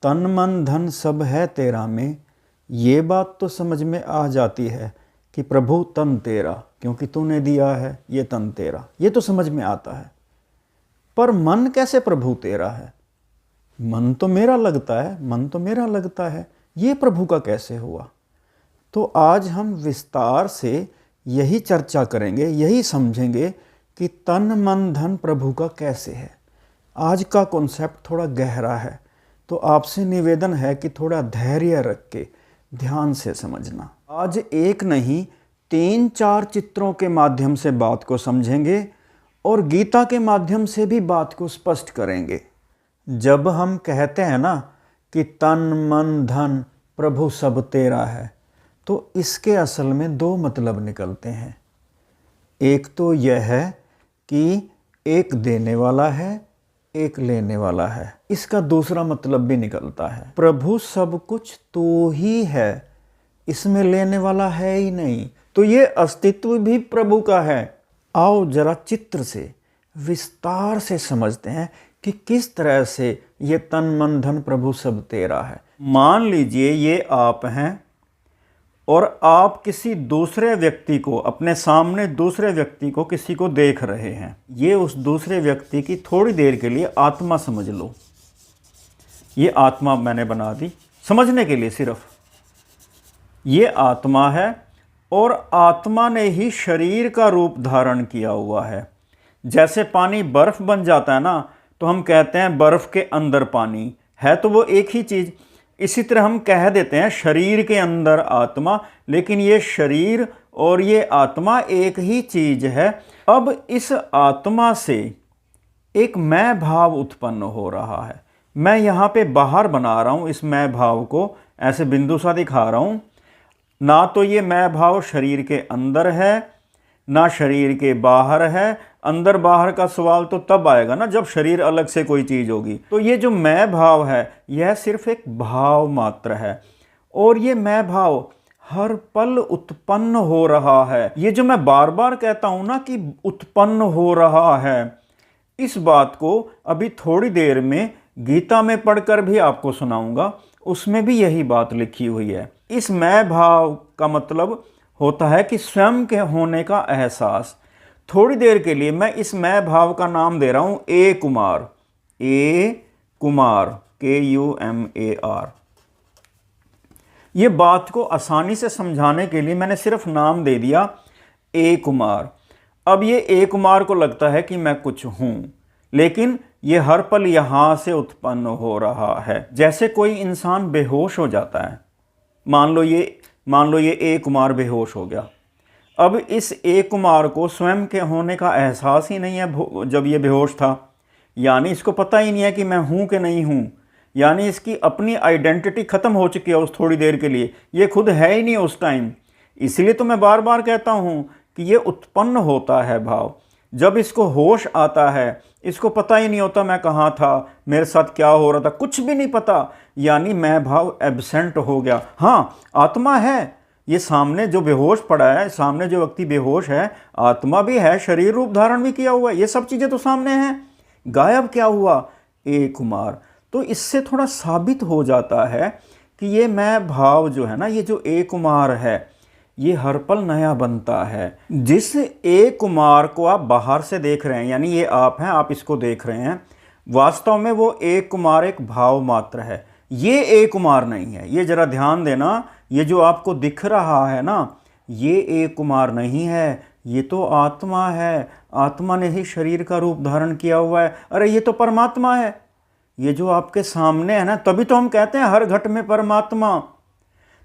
तन मन धन सब है तेरा में, ये बात तो समझ में आ जाती है कि प्रभु तन तेरा, क्योंकि तूने दिया है ये तन तेरा, ये तो समझ में आता है। पर मन कैसे प्रभु तेरा है? मन तो मेरा लगता है, मन तो मेरा लगता है, ये प्रभु का कैसे हुआ? तो आज हम विस्तार से यही चर्चा करेंगे, यही समझेंगे कि तन मन धन प्रभु का कैसे है। आज का कॉन्सेप्ट थोड़ा गहरा है, तो आपसे निवेदन है कि थोड़ा धैर्य रख के ध्यान से समझना। आज एक नहीं 3-4 चित्रों के माध्यम से बात को समझेंगे और गीता के माध्यम से भी बात को स्पष्ट करेंगे। जब हम कहते हैं ना कि तन मन धन प्रभु सब तेरा है, तो इसके असल में 2 मतलब निकलते हैं। एक तो यह है कि एक देने वाला है, एक लेने वाला है। इसका दूसरा मतलब भी निकलता है, प्रभु सब कुछ तो ही है, इसमें लेने वाला है ही नहीं, तो ये अस्तित्व भी प्रभु का है। आओ जरा चित्र से विस्तार से समझते हैं कि किस तरह से ये तन मन धन प्रभु सब तेरा है। मान लीजिए ये आप हैं और आप किसी दूसरे व्यक्ति को, अपने सामने दूसरे व्यक्ति को, किसी को देख रहे हैं। ये उस दूसरे व्यक्ति की थोड़ी देर के लिए आत्मा समझ लो। ये आत्मा मैंने बना दी समझने के लिए सिर्फ। ये आत्मा है और आत्मा ने ही शरीर का रूप धारण किया हुआ है। जैसे पानी बर्फ बन जाता है ना, तो हम कहते हैं बर्फ के अंदर पानी है, तो वो एक ही चीज़। इसी तरह हम कह देते हैं शरीर के अंदर आत्मा, लेकिन ये शरीर और ये आत्मा एक ही चीज है। अब इस आत्मा से एक मैं भाव उत्पन्न हो रहा है। मैं यहाँ पे बाहर बना रहा हूँ, इस मैं भाव को ऐसे बिंदु सा दिखा रहा हूँ। ना तो ये मैं भाव शरीर के अंदर है, ना शरीर के बाहर है। अंदर बाहर का सवाल तो तब आएगा ना जब शरीर अलग से कोई चीज़ होगी। तो ये जो मैं भाव है यह सिर्फ एक भाव मात्र है, और ये मैं भाव हर पल उत्पन्न हो रहा है। ये जो मैं बार बार कहता हूं ना कि उत्पन्न हो रहा है, इस बात को अभी थोड़ी देर में गीता में पढ़कर भी आपको सुनाऊंगा, उसमें भी यही बात लिखी हुई है। इस मैं भाव का मतलब होता है कि स्वयं के होने का एहसास। थोड़ी देर के लिए मैं इस मैं भाव का नाम दे रहा हूं ए कुमार, ए कुमार, KUMAR। ये बात को आसानी से समझाने के लिए मैंने सिर्फ नाम दे दिया ए कुमार। अब ये ए कुमार को लगता है कि मैं कुछ हूं, लेकिन ये हर पल यहां से उत्पन्न हो रहा है। जैसे कोई इंसान बेहोश हो जाता है, मान लो ये ए कुमार बेहोश हो गया। अब इस ए कुमार को स्वयं के होने का एहसास ही नहीं है जब ये बेहोश था, यानी इसको पता ही नहीं है कि मैं हूं कि नहीं हूं, यानी इसकी अपनी आइडेंटिटी खत्म हो चुकी है उस थोड़ी देर के लिए। ये खुद है ही नहीं उस टाइम। इसलिए तो मैं बार बार कहता हूं कि ये उत्पन्न होता है भाव जब इसको होश आता है। इसको पता ही नहीं होता मैं कहाँ था, मेरे साथ क्या हो रहा था, कुछ भी नहीं पता, यानी मैं भाव एब्सेंट हो गया। हाँ, आत्मा है, ये सामने जो बेहोश पड़ा है, सामने जो व्यक्ति बेहोश है, आत्मा भी है, शरीर रूप धारण भी किया हुआ है, ये सब चीज़ें तो सामने हैं। गायब क्या हुआ? ए कुमार। तो इससे थोड़ा साबित हो जाता है कि ये मैं भाव जो है ना, ये जो ए कुमार है, ये हर पल नया बनता है। जिस ए कुमार को आप बाहर से देख रहे हैं, यानी ये आप हैं, आप इसको देख रहे हैं, वास्तव में वो ए कुमार एक भाव मात्र है, ये ए कुमार नहीं है। ये जरा ध्यान देना, ये जो आपको दिख रहा है ना, ये ए कुमार नहीं है, ये तो आत्मा है। आत्मा ने ही शरीर का रूप धारण किया हुआ है। अरे ये तो परमात्मा है, ये जो आपके सामने है ना, तभी तो हम कहते हैं हर घट में परमात्मा।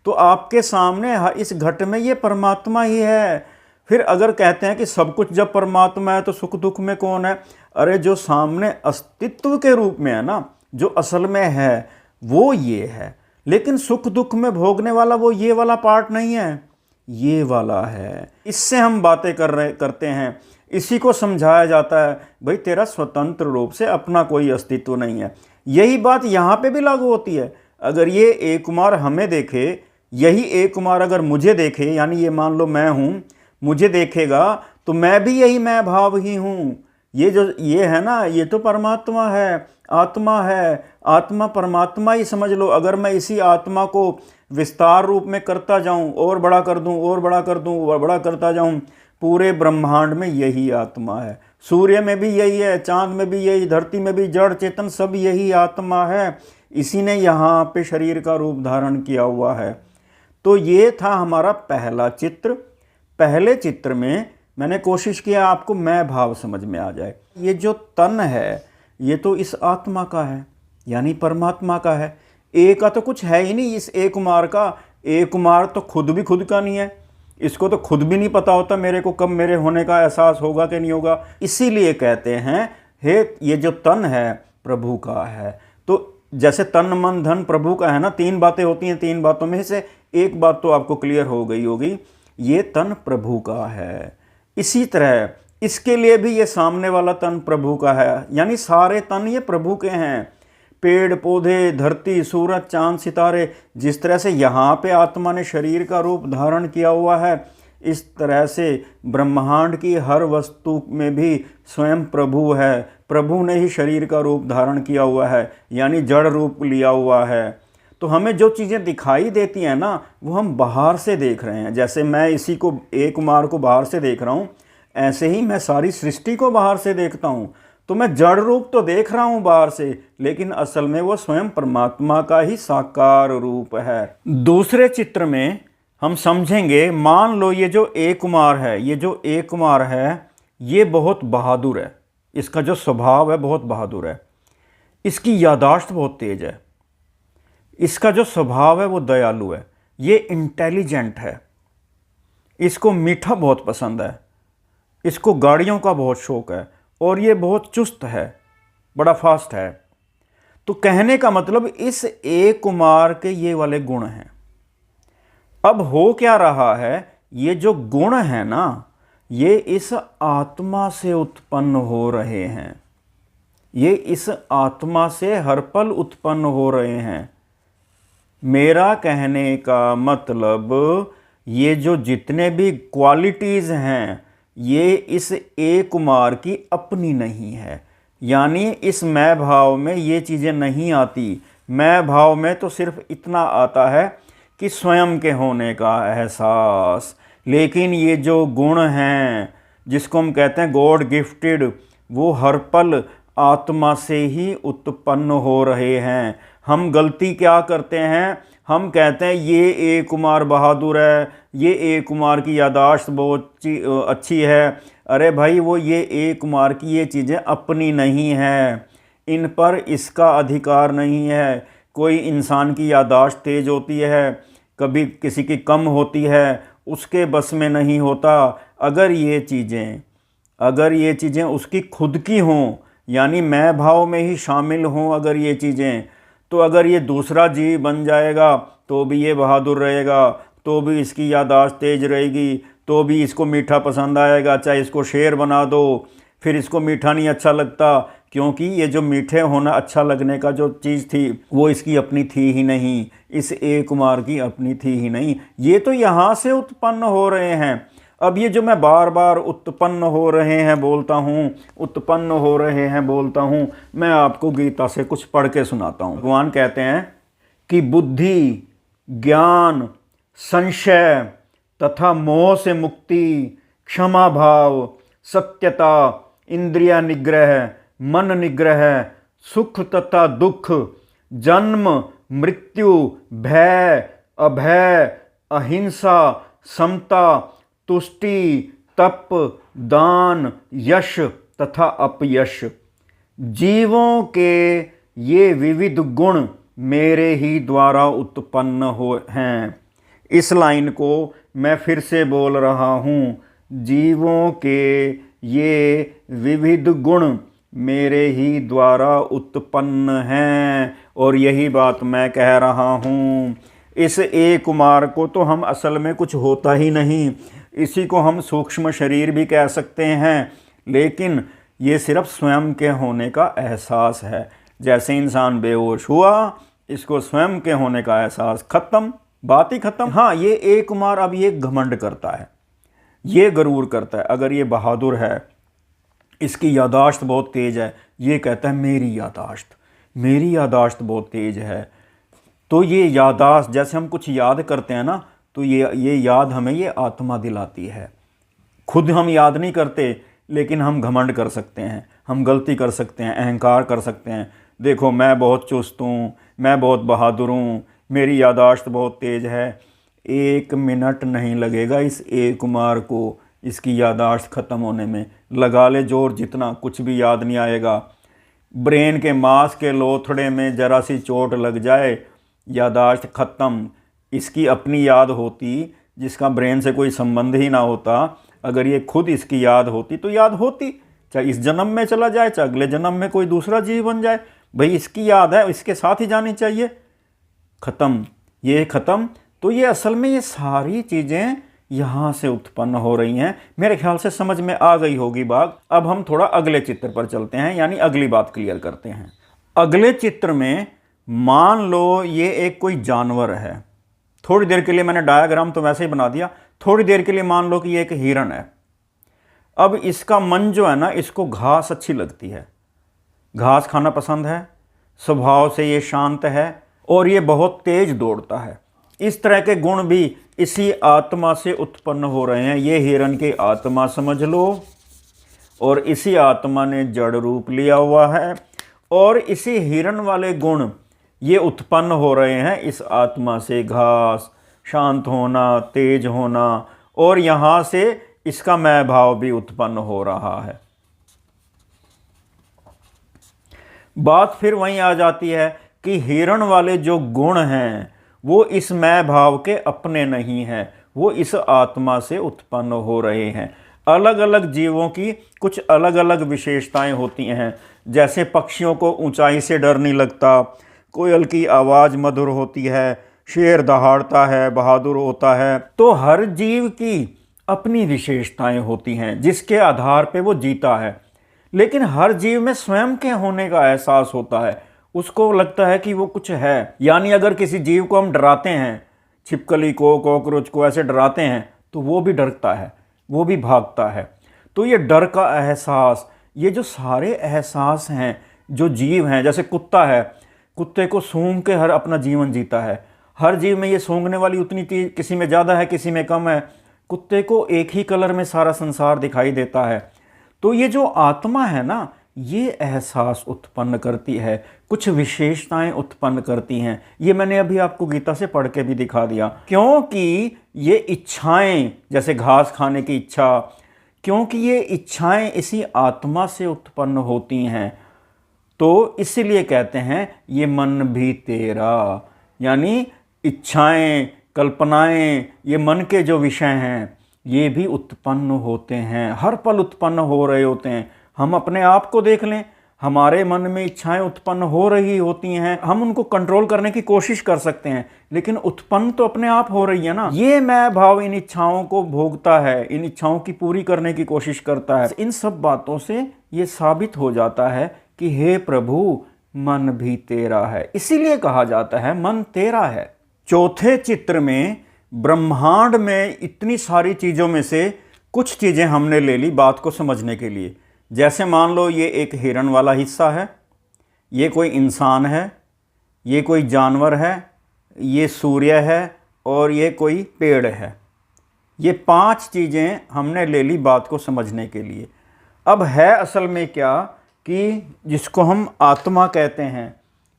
तो आपके सामने इस घट में ये परमात्मा ही है। फिर अगर कहते हैं कि सब कुछ जब परमात्मा है तो सुख दुख में कौन है? अरे जो सामने अस्तित्व के रूप में है ना, जो असल में है वो ये है, लेकिन सुख दुख में भोगने वाला वो ये वाला पार्ट नहीं है, ये वाला है। इससे हम बातें करते हैं, इसी को समझाया जाता है, भाई तेरा स्वतंत्र रूप से अपना कोई अस्तित्व नहीं है। यही बात यहाँ पे भी लागू होती है। अगर ये ए कुमार हमें देखे, यही ए कुमार अगर मुझे देखे, यानी ये मान लो मैं हूँ, मुझे देखेगा तो मैं भी यही मैं भाव ही हूँ, ये है ना, ये तो परमात्मा है, आत्मा है। आत्मा परमात्मा ही समझ लो। अगर मैं इसी आत्मा को विस्तार रूप में करता जाऊं, और बड़ा कर दूं, और बड़ा कर दूं, और बड़ा करता जाऊं, पूरे ब्रह्मांड में यही आत्मा है। सूर्य में भी यही है, चांद में भी यही, धरती में भी, जड़ चेतन सब यही आत्मा है। इसी ने यहाँ पे शरीर का रूप धारण किया हुआ है। तो ये था हमारा पहला चित्र। पहले चित्र में मैंने कोशिश किया आपको मैं भाव समझ में आ जाए। ये जो तन है ये तो इस आत्मा का है, यानी परमात्मा का है। ए का तो कुछ है ही नहीं इस ए कुमार का। ए कुमार तो खुद भी खुद का नहीं है। इसको तो खुद भी नहीं पता होता मेरे को कब मेरे होने का एहसास होगा कि नहीं होगा। इसीलिए कहते हैं हे ये जो तन है प्रभु का है। तो जैसे तन मन धन प्रभु का है ना, तीन बातें होती हैं, तीन बातों में से एक बात तो आपको क्लियर हो गई होगी, ये तन प्रभु का है। इसी तरह इसके लिए भी ये सामने वाला तन प्रभु का है, यानी सारे तन ये प्रभु के हैं। पेड़ पौधे, धरती, सूरज, चांद, सितारे, जिस तरह से यहाँ पे आत्मा ने शरीर का रूप धारण किया हुआ है, इस तरह से ब्रह्मांड की हर वस्तु में भी स्वयं प्रभु है। प्रभु ने ही शरीर का रूप धारण किया हुआ है, यानी जड़ रूप लिया हुआ है। तो हमें जो चीज़ें दिखाई देती हैं ना, वो हम बाहर से देख रहे हैं। जैसे मैं इसी को ए कुमार को बाहर से देख रहा हूँ, ऐसे ही मैं सारी सृष्टि को बाहर से देखता हूँ। तो मैं जड़ रूप तो देख रहा हूँ बाहर से, लेकिन असल में वो स्वयं परमात्मा का ही साकार रूप है। दूसरे चित्र में हम समझेंगे, मान लो ये जो ए कुमार है, ये जो ए कुमार है ये बहुत बहादुर है। इसका जो स्वभाव है बहुत बहादुर है। इसकी याददाश्त बहुत तेज है। इसका जो स्वभाव है वो दयालु है। ये इंटेलिजेंट है। इसको मीठा बहुत पसंद है। इसको गाड़ियों का बहुत शौक है, और ये बहुत चुस्त है, बड़ा फास्ट है। तो कहने का मतलब इस ए कुमार के ये वाले गुण हैं। अब हो क्या रहा है, ये जो गुण है ना, ये इस आत्मा से उत्पन्न हो रहे हैं। ये इस आत्मा से हर पल उत्पन्न हो रहे हैं। मेरा कहने का मतलब ये जो जितने भी क्वालिटीज़ हैं ये इस ए कुमार की अपनी नहीं है। यानी इस मैं भाव में ये चीज़ें नहीं आती। मैं भाव में तो सिर्फ इतना आता है कि स्वयं के होने का एहसास। लेकिन ये जो गुण हैं जिसको हम कहते हैं गॉड गिफ्टेड, वो हर पल आत्मा से ही उत्पन्न हो रहे हैं। हम गलती क्या करते हैं, हम कहते हैं ये ए कुमार बहादुर है, ये ए कुमार की याददाश्त बहुत अच्छी है। अरे भाई, वो ये ए कुमार की ये चीज़ें अपनी नहीं हैं, इन पर इसका अधिकार नहीं है। कोई इंसान की याददाश्त तेज होती है, कभी किसी की कम होती है, उसके बस में नहीं होता। अगर ये चीज़ें उसकी खुद की हों, यानी मैं भाव में ही शामिल हों अगर ये चीज़ें, तो अगर ये दूसरा जीव बन जाएगा तो भी ये बहादुर रहेगा, तो भी इसकी याददाश्त तेज रहेगी, तो भी इसको मीठा पसंद आएगा। चाहे इसको शेर बना दो, फिर इसको मीठा नहीं अच्छा लगता, क्योंकि ये जो मीठे होना अच्छा लगने का जो चीज़ थी वो इसकी अपनी थी ही नहीं, इस ए कुमार की अपनी थी ही नहीं। ये तो यहाँ से उत्पन्न हो रहे हैं। अब ये जो मैं बार बार उत्पन्न हो रहे हैं बोलता हूँ, मैं आपको गीता से कुछ पढ़ के सुनाता हूँ। भगवान कहते हैं कि बुद्धि, ज्ञान, संशय तथा मोह से मुक्ति, क्षमा भाव, सत्यता, इंद्रिय निग्रह, मन निग्रह, सुख तथा दुख, जन्म मृत्यु, भय अभय, अहिंसा, समता, तुष्टि, तप, दान, यश तथा अपयश, जीवों के ये विविध गुण मेरे ही द्वारा उत्पन्न हो हैं। इस लाइन को मैं फिर से बोल रहा हूँ, जीवों के ये विविध गुण मेरे ही द्वारा उत्पन्न हैं, और यही बात मैं कह रहा हूँ। इस ए कुमार को तो हम असल में कुछ होता ही नहीं, इसी को हम सूक्ष्म शरीर भी कह सकते हैं, लेकिन ये सिर्फ स्वयं के होने का एहसास है। जैसे इंसान बेहोश हुआ, इसको स्वयं के होने का एहसास, खत्म, बात ही खत्म। हाँ, ये ए कुमार अब ये घमंड करता है, ये गरूर करता है। अगर ये बहादुर है इसकी यादाश्त बहुत तेज है, ये कहता है मेरी यादाश्त बहुत तेज है। तो ये यादाश्त, जैसे हम कुछ याद करते हैं ना, तो ये याद हमें ये आत्मा दिलाती है। खुद हम याद नहीं करते, लेकिन हम घमंड कर सकते हैं, हम गलती कर सकते हैं, अहंकार कर सकते हैं। देखो मैं बहुत चुस्त हूँ, मैं बहुत बहादुर हूँ, मेरी यादाश्त बहुत तेज़ है। 1 मिनट नहीं लगेगा इस ए कुमार को इसकी यादाश्त ख़त्म होने में। लगा ले जोर जितना, कुछ भी याद नहीं आएगा। ब्रेन के मांस के लोथड़े में ज़रा सी चोट लग जाए, यादाश्त ख़त्म। इसकी अपनी याद होती, जिसका ब्रेन से कोई संबंध ही ना होता, अगर ये खुद इसकी याद होती तो याद होती, चाहे इस जन्म में चला जाए, चाहे अगले जन्म में कोई दूसरा जीव बन जाए। भाई इसकी याद है, इसके साथ ही जानी चाहिए। ख़त्म, ये ख़त्म। तो ये असल में ये सारी चीज़ें यहाँ से उत्पन्न हो रही हैं। मेरे ख्याल से समझ में आ गई होगी बात। अब हम थोड़ा अगले चित्र पर चलते हैं, यानी अगली बात क्लियर करते हैं। अगले चित्र में मान लो ये एक कोई जानवर है। थोड़ी देर के लिए मैंने डायग्राम तो वैसे ही बना दिया। थोड़ी देर के लिए मान लो कि ये एक हिरण है। अब इसका मन जो है ना, इसको घास अच्छी लगती है, घास खाना पसंद है, स्वभाव से ये शांत है और ये बहुत तेज दौड़ता है। इस तरह के गुण भी इसी आत्मा से उत्पन्न हो रहे हैं। ये हिरण की आत्मा समझ लो, और इसी आत्मा ने जड़ रूप लिया हुआ है, और इसी हिरण वाले गुण ये उत्पन्न हो रहे हैं इस आत्मा से। घास, शांत होना, तेज होना, और यहाँ से इसका मैं भाव भी उत्पन्न हो रहा है। बात फिर वहीं आ जाती है कि हिरण वाले जो गुण हैं वो इस मैं भाव के अपने नहीं हैं, वो इस आत्मा से उत्पन्न हो रहे हैं। अलग अलग जीवों की कुछ अलग अलग विशेषताएं होती हैं। जैसे पक्षियों को ऊंचाई से डर नहीं लगता, कोयल की आवाज़ मधुर होती है, शेर दहाड़ता है, बहादुर होता है। तो हर जीव की अपनी विशेषताएं होती हैं जिसके आधार पे वो जीता है। लेकिन हर जीव में स्वयं के होने का एहसास होता है, उसको लगता है कि वो कुछ है। यानी अगर किसी जीव को हम डराते हैं, छिपकली को, कॉकरोच को ऐसे डराते हैं, तो वो भी डरता है, वो भी भागता है। तो ये डर का एहसास, ये जो सारे एहसास हैं जो जीव हैं, जैसे कुत्ता है, कुत्ते को सूंघ के हर अपना जीवन जीता है। हर जीव में ये सूंघने वाली उतनी चीज़, किसी में ज़्यादा है, किसी में कम है। कुत्ते को एक ही कलर में सारा संसार दिखाई देता है। तो ये जो आत्मा है ना, ये एहसास उत्पन्न करती है, कुछ विशेषताएं उत्पन्न करती हैं। ये मैंने अभी आपको गीता से पढ़ के भी दिखा दिया। क्योंकि ये इच्छाएं, जैसे घास खाने की इच्छा, क्योंकि ये इच्छाएं इसी आत्मा से उत्पन्न होती हैं, तो इसीलिए कहते हैं ये मन भी तेरा। यानी इच्छाएं, कल्पनाएं, ये मन के जो विषय हैं ये भी उत्पन्न होते हैं, हर पल उत्पन्न हो रहे होते हैं। हम अपने आप को देख लें, हमारे मन में इच्छाएं उत्पन्न हो रही होती हैं, हम उनको कंट्रोल करने की कोशिश कर सकते हैं, लेकिन उत्पन्न तो अपने आप हो रही है ना। ये मैं भाव इन इच्छाओं को भोगता है, इन इच्छाओं की पूरी करने की कोशिश करता है। इन सब बातों से ये साबित हो जाता है कि हे प्रभु, मन भी तेरा है। इसीलिए कहा जाता है मन तेरा है। चौथे चित्र में ब्रह्मांड में इतनी सारी चीज़ों में से कुछ चीज़ें हमने ले ली बात को समझने के लिए। जैसे मान लो ये एक हिरण वाला हिस्सा है, ये कोई इंसान है, ये कोई जानवर है, ये सूर्य है, और ये कोई पेड़ है। ये 5 चीज़ें हमने ले ली बात को समझने के लिए। अब है असल में क्या कि जिसको हम आत्मा कहते हैं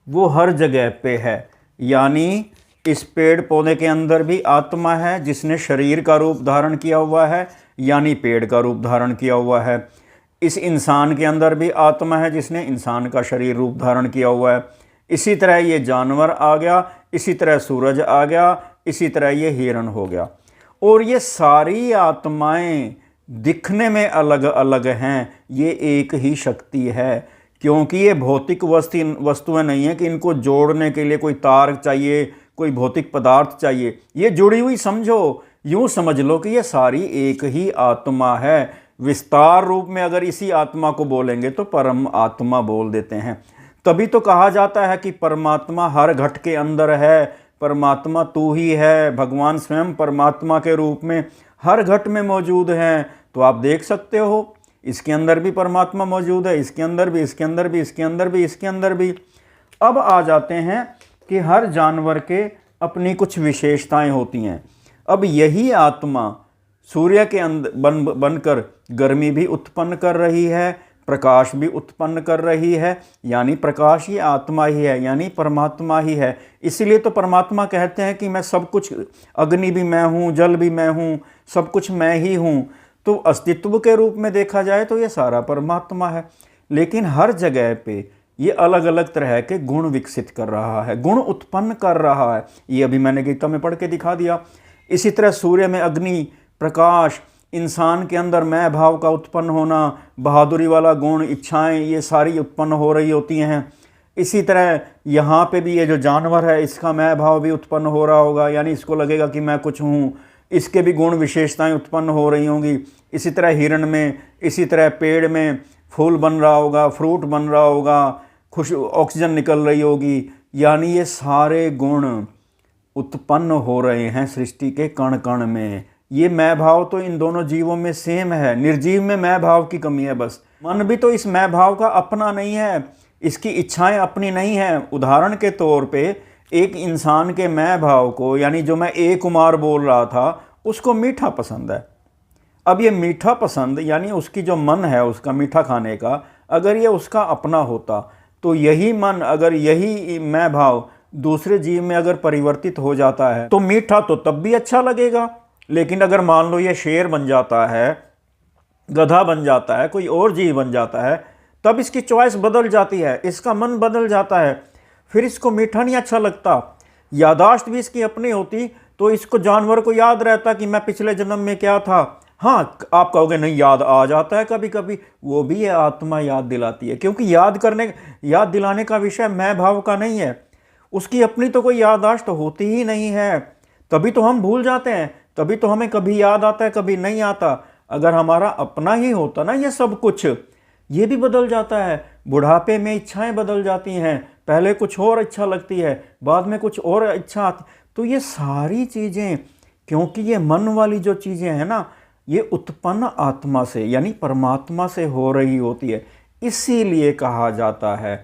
वो हर जगह पे है। यानी इस पेड़ पौधे के अंदर भी आत्मा है जिसने शरीर का रूप धारण किया हुआ है, यानी पेड़ का रूप धारण किया हुआ है। इस इंसान के अंदर भी आत्मा है जिसने इंसान का शरीर रूप धारण किया हुआ है। इसी तरह ये जानवर आ गया, इसी तरह सूरज आ गया, इसी तरह ये हिरण हो गया। और ये सारी आत्माएं दिखने में अलग अलग हैं, ये एक ही शक्ति है। क्योंकि ये भौतिक वस्तुएं नहीं है कि इनको जोड़ने के लिए कोई तार चाहिए, कोई भौतिक पदार्थ चाहिए। ये जुड़ी हुई समझो, यूँ समझ लो कि ये सारी एक ही आत्मा है। विस्तार रूप में अगर इसी आत्मा को बोलेंगे तो परम आत्मा बोल देते हैं। तभी तो कहा जाता है कि परमात्मा हर घट के अंदर है, परमात्मा तू ही है। भगवान स्वयं परमात्मा के रूप में हर घट में मौजूद हैं। तो आप देख सकते हो इसके अंदर भी परमात्मा मौजूद है, इसके अंदर भी, इसके अंदर भी, इसके अंदर भी, इसके अंदर भी। अब आ जाते हैं कि हर जानवर के अपनी कुछ विशेषताएं होती हैं। अब यही आत्मा सूर्य के अंदर बनकर गर्मी भी उत्पन्न कर रही है, प्रकाश भी उत्पन्न कर रही है, यानी प्रकाश ही आत्मा ही है, यानी परमात्मा ही है। इसीलिए तो परमात्मा कहते हैं कि मैं सब कुछ, अग्नि भी मैं हूँ, जल भी मैं हूँ, सब कुछ मैं ही हूँ। तो अस्तित्व के रूप में देखा जाए तो ये सारा परमात्मा है, लेकिन हर जगह पे ये अलग अलग तरह के गुण विकसित कर रहा है, गुण उत्पन्न कर रहा है। ये अभी मैंने गीता में पढ़ के दिखा दिया। इसी तरह सूर्य में अग्नि, प्रकाश, इंसान के अंदर मैं भाव का उत्पन्न होना, बहादुरी वाला गुण, इच्छाएं, ये सारी उत्पन्न हो रही होती हैं। इसी तरह यहाँ पे भी ये जो जानवर है इसका मैं भाव भी उत्पन्न हो रहा होगा, यानी इसको लगेगा कि मैं कुछ हूँ, इसके भी गुण विशेषताएं उत्पन्न हो रही होंगी। इसी तरह हिरण में, इसी तरह पेड़ में फूल बन रहा होगा, फ्रूट बन रहा होगा, खुश ऑक्सीजन निकल रही होगी, यानी ये सारे गुण उत्पन्न हो रहे हैं सृष्टि के कण कण में। ये मैं भाव तो इन दोनों जीवों में सेम है, निर्जीव में मैं भाव की कमी है बस। मन भी तो इस मैं भाव का अपना नहीं है, इसकी इच्छाएं अपनी नहीं हैं। उदाहरण के तौर पे एक इंसान के मैं भाव को, यानी जो मैं ए कुमार बोल रहा था, उसको मीठा पसंद है। अब ये मीठा पसंद, यानी उसकी जो मन है उसका मीठा खाने का, अगर ये उसका अपना होता तो यही मन, अगर यही मैं भाव दूसरे जीव में अगर परिवर्तित हो जाता है तो मीठा तो तब भी अच्छा लगेगा। लेकिन अगर मान लो ये शेर बन जाता है, गधा बन जाता है, कोई और जीव बन जाता है, तब इसकी चॉइस बदल जाती है, इसका मन बदल जाता है, फिर इसको मीठा नहीं अच्छा लगता। यादाश्त भी इसकी अपनी होती तो इसको, जानवर को याद रहता कि मैं पिछले जन्म में क्या था। हाँ, आप कहोगे नहीं, याद आ जाता है कभी कभी, वो भी ये आत्मा याद दिलाती है, क्योंकि याद दिलाने का विषय मैं भाव का नहीं है, उसकी अपनी तो कोई याददाश्त होती ही नहीं है। तभी तो हम भूल जाते हैं, तभी तो हमें कभी याद आता है, कभी नहीं आता। अगर हमारा अपना ही होता ना ये सब कुछ, ये भी बदल जाता है। बुढ़ापे में इच्छाएं बदल जाती हैं, पहले कुछ और इच्छा लगती है, बाद में कुछ और इच्छा आती। तो ये सारी चीज़ें, क्योंकि ये मन वाली जो चीज़ें हैं ना, ये उत्पन्न आत्मा से, यानी परमात्मा से हो रही होती है। इसीलिए कहा जाता है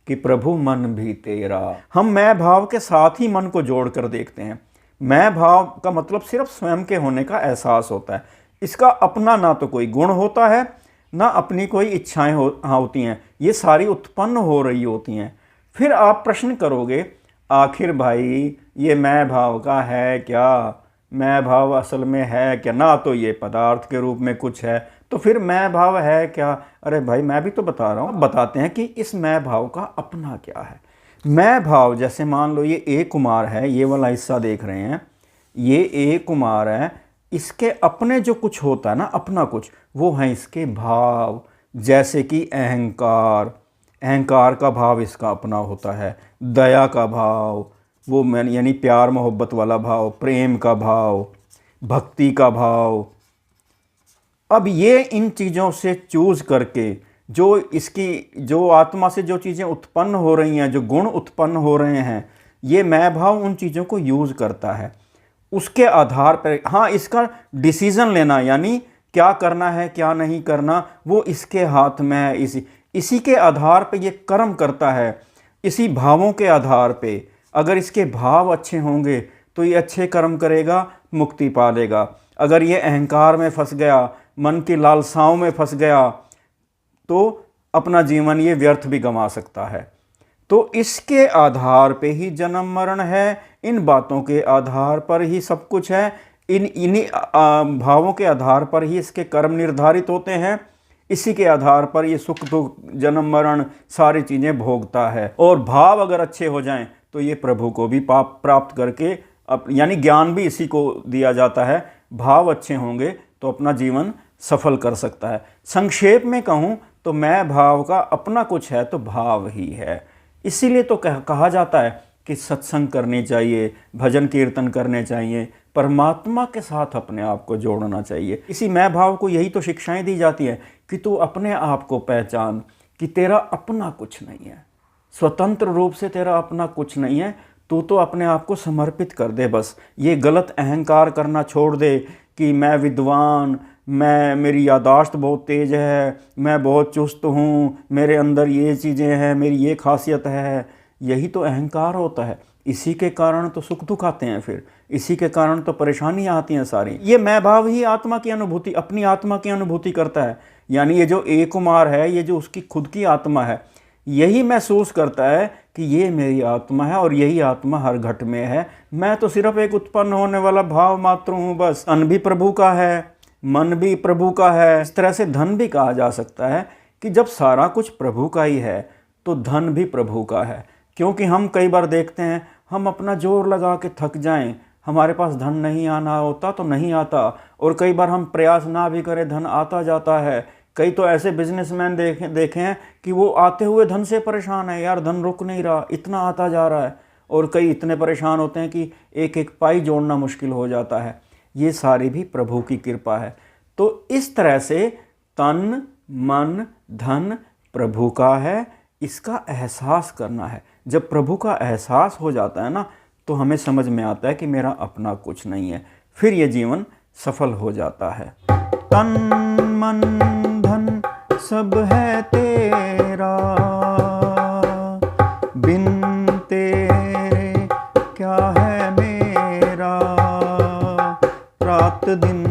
कि प्रभु मन भी तेरा। हम मैं भाव के साथ ही मन को जोड़ कर देखते हैं। मैं भाव का मतलब सिर्फ स्वयं के होने का एहसास होता है, इसका अपना ना तो कोई गुण होता है, ना अपनी कोई इच्छाएं होती हैं, ये सारी उत्पन्न हो रही होती हैं। फिर आप प्रश्न करोगे, आखिर भाई ये मैं भाव का है क्या? मैं भाव असल में है क्या? ना तो ये पदार्थ के रूप में कुछ है, तो फिर मैं भाव है क्या? अरे भाई, मैं भी तो बता रहा हूँ। बताते हैं कि इस मैं भाव का अपना क्या है। मैं भाव, जैसे मान लो ये ए कुमार है, ये वाला हिस्सा देख रहे हैं, ये ए कुमार है, इसके अपने जो कुछ होता है ना, अपना कुछ, वो है इसके भाव। जैसे कि अहंकार, अहंकार का भाव इसका अपना होता है। दया का भाव, वो यानी प्यार मोहब्बत वाला भाव, प्रेम का भाव, भक्ति का भाव। अब ये इन चीज़ों से चूज करके जो आत्मा से जो चीज़ें उत्पन्न हो रही हैं, जो गुण उत्पन्न हो रहे हैं, ये मैं भाव उन चीज़ों को यूज़ करता है। उसके आधार पर, हाँ, इसका डिसीज़न लेना, यानी क्या करना है क्या नहीं करना, वो इसके हाथ में है। इसी के आधार पे ये कर्म करता है, इसी भावों के आधार पे। अगर इसके भाव अच्छे होंगे तो ये अच्छे कर्म करेगा, मुक्ति पा लेगा। अगर ये अहंकार में फंस गया, मन की लालसाओं में फंस गया, तो अपना जीवन ये व्यर्थ भी गंवा सकता है। तो इसके आधार पे ही जन्म मरण है, इन बातों के आधार पर ही सब कुछ है, इन्हीं भावों के आधार पर ही इसके कर्म निर्धारित होते हैं। इसी के आधार पर ये सुख दुख, जन्म मरण सारी चीज़ें भोगता है। और भाव अगर अच्छे हो जाएं तो ये प्रभु को भी प्राप्त करके, यानी ज्ञान भी इसी को दिया जाता है। भाव अच्छे होंगे तो अपना जीवन सफल कर सकता है। संक्षेप में कहूँ तो मैं भाव का अपना कुछ है तो भाव ही है। इसीलिए तो कहा जाता है कि सत्संग करनी चाहिए, भजन कीर्तन करने चाहिए, परमात्मा के साथ अपने आप को जोड़ना चाहिए। इसी मैं भाव को यही तो शिक्षाएं दी जाती है कि तू अपने आप को पहचान कि तेरा अपना कुछ नहीं है, स्वतंत्र रूप से तेरा अपना कुछ नहीं है। तू तो अपने आप को समर्पित कर दे बस। ये गलत अहंकार करना छोड़ दे कि मैं विद्वान, मेरी यादाश्त बहुत तेज़ है, मैं बहुत चुस्त हूँ, मेरे अंदर ये चीज़ें हैं, मेरी ये खासियत है। यही तो अहंकार होता है। इसी के कारण तो सुख दुख आते हैं, फिर इसी के कारण तो परेशानियाँ आती हैं सारी। ये मैं भाव ही आत्मा की अनुभूति, अपनी आत्मा की अनुभूति करता है। यानी ये जो एक कुमार है, ये जो उसकी खुद की आत्मा है, यही महसूस करता है कि ये मेरी आत्मा है और यही आत्मा हर घट में है। मैं तो सिर्फ एक उत्पन्न होने वाला भाव मात्र हूँ बस। तन भी प्रभु का है, मन भी प्रभु का है। इस तरह से धन भी कहा जा सकता है कि जब सारा कुछ प्रभु का ही है तो धन भी प्रभु का है। क्योंकि हम कई बार देखते हैं, हम अपना जोर लगा के थक जाएं, हमारे पास धन नहीं आना होता तो नहीं आता, और कई बार हम प्रयास ना भी करें धन आता जाता है। कई तो ऐसे बिजनेसमैन देखे हैं कि वो आते हुए धन से परेशान है, यार धन रुक नहीं रहा, इतना आता जा रहा है। और कई इतने परेशान होते हैं कि एक एक पाई जोड़ना मुश्किल हो जाता है। ये सारी भी प्रभु की कृपा है। तो इस तरह से तन मन धन प्रभु का है, इसका एहसास करना है। जब प्रभु का एहसास हो जाता है ना, तो हमें समझ में आता है कि मेरा अपना कुछ नहीं है। फिर ये जीवन सफल हो जाता है। तन मन धन सब है तेरा, बिन तेरे क्या है मेरा। रात दिन